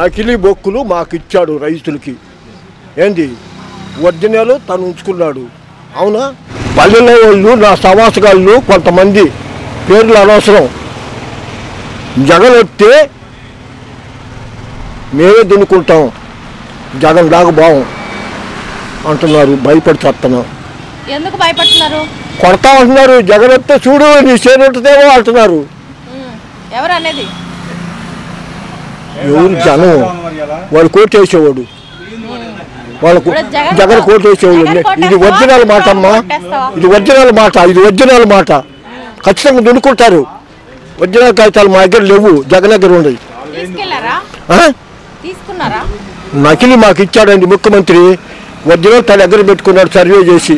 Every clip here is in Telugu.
నకిలీ బొక్కులు మాకు ఇచ్చాడు రైతులకి. ఏంది ఒరిజినల్ తను ఉంచుకున్నాడు. అవునా? పల్లెల వాళ్ళు నా సవాసగాళ్ళు కొంతమంది పేర్లు అనవసరం. జగన్ వస్తే మేమే దున్నుకుంటాం, జగన్ దాకా బావం అంటున్నారు. భయపడి చేస్తున్నాం. ఎందుకు భయపడుతున్నారు? కొడతా అంటున్నారు. జగన్ వస్తే చూడు నీ చేరుంటుందేమో అంటున్నారు. ఎవరు అనేది? ఎవరు? జనం. వాళ్ళు కోర్టు వేసేవాడు, వాళ్ళకు జగన్ కోర్టు వేసేవాళ్ళు. ఇది ఒరిజినల్ మాట అమ్మా, ఇది ఒరిజినల్ మాట, ఇది ఒరిజినల్ మాట. ఖచ్చితంగా దున్నుకుంటారు. ఒరిజినల్ కాగితాలు మా దగ్గర లేవు, జగన్ దగ్గర ఉన్నాయి. నకిలీ మాకు ఇచ్చాడండి ముఖ్యమంత్రి. ఒరిజినల్ తన దగ్గర పెట్టుకున్నాడు సర్వే చేసి.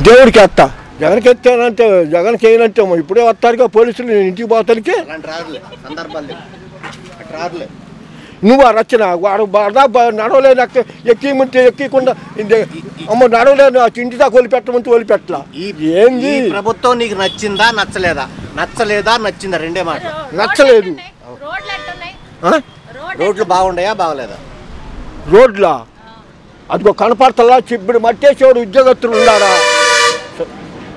దేవుడికి వేస్తా. జగన్కి ఎత్తానంటే జగన్కి వేయనంటే ఇప్పుడే వస్తారుగా పోలీసులు. నేను ఇంటికి పోతానికి నువ్వు ఆ రచన వాడు నడవలేని ఎక్కిమంటే ఎక్కకుండా అమ్మ నడవలేను ఇంటి దాకా వదిలిపెట్టమంటే వదిలిపెట్టలా. ఏంది ప్రభుత్వం నీకు నచ్చిందా నచ్చలేదా? నచ్చలేదా నచ్చిందా? రెండే మాట. నచ్చలేదు. రోడ్లు బాగుండయా బాగలేదా? రోడ్లా అదిగో కనపడతలా. ఇప్పుడు మట్టేసేవాడు ఉద్యోగస్తులు ఉన్నారా?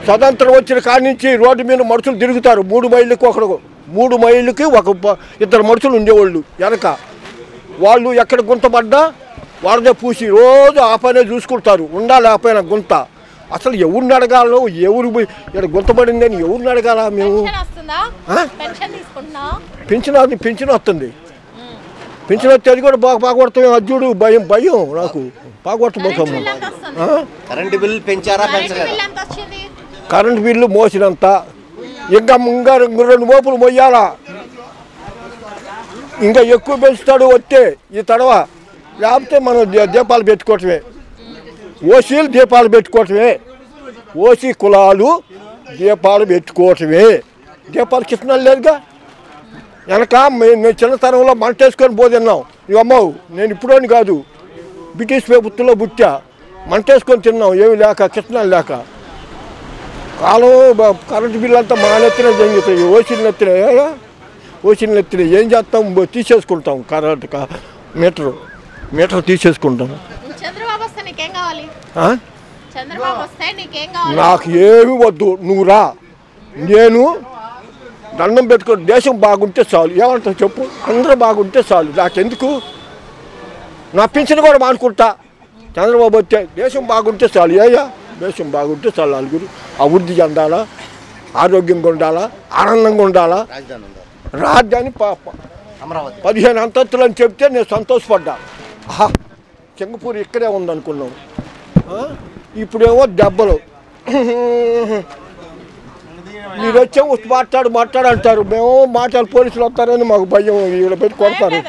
స్వతంత్రం వచ్చిన కాడి నుంచి రోడ్డు మీద మనుషులు తిరుగుతారు. 3 మైళ్ళకి ఒకడు, 3 మైళ్ళకి ఇద్దరు మనుషులు ఉండేవాళ్ళు వెనక. వాళ్ళు ఎక్కడ గుంతపడ్డా వాడదే పూసి రోజు ఆ పనే చూసుకుంటారు. ఉండాలి ఆ పైన గుంత. అసలు ఎవరిని అడగాలో, ఎవరు ఇక్కడ గుంతపడిందని ఎవరిని అడగాల మేము? పింఛన్ వస్తుంది. పింఛన్ వస్తే అది కూడా బాగొడతాం. అజ్జుడు భయం భయం నాకు బాగొట్టబోతాము. కరెంటు బిల్లు పెంచారా పెంచలేదా? కరెంటు బిల్లు మోసినంత ఇంకా 2 మోపులు మొయ్యాలా. ఇంకా ఎక్కువ పెంచుతాడు వస్తే ఈ తడవ. లేకపోతే మనం దీపాలు పెట్టుకోవటమే, ఓసీలు దీపాలు పెట్టుకోవటమే. ఓసీ కులాలు దీపాలు పెట్టుకోవటమే. దీపాలు కిరణాలు లేదుగా. వెనక మేము చిన్నతనంలో మంటేసుకొని పోతున్నాం. ఇవమ్మవు నేను ఇప్పుడోని కాదు, బ్రిటిష్ ప్రభుత్వంలో పుట్టా. మంటేసుకొని తిన్నాం ఏమి లేక, కిరణాలు లేక. కాలం కరెంటు బిల్లు అంతా మా నెత్తిన జంగుతాయి. ఓసీలు నెత్తిన ఏం చేస్తాం? తీసేసుకుంటాం. కరెంటు మీటర్ తీసేసుకుంటాం. నాకు ఏమి వద్దు, నువ్వు రా. నేను దండం పెట్టుకో. దేశం బాగుంటే చాలు. ఏమంటావు చెప్పు? అందరూ బాగుంటే చాలు. నాకెందుకు? నా పింఛను కూడా మానుకుంటా. చంద్రబాబు వస్తే దేశం బాగుంటే చాలు. దేశం బాగుంటే చాలు. నలుగురు అభివృద్ధి చెందాలా, ఆరోగ్యంగా ఉండాలా, ఆనందంగా ఉండాలా. రాజధాని 15 అంతస్తులు అని చెప్తే నేను సంతోషపడ్డా. సింగపూర్ ఇక్కడే ఉందనుకున్నాం. ఇప్పుడేమో దెబ్బలు. మీరు వచ్చే మాట్లాడు అంటారు. మేము మాట్లాడు పోలీసులు వస్తారని మాకు భయం. ఇక్కడ పెట్టి కొడతారు.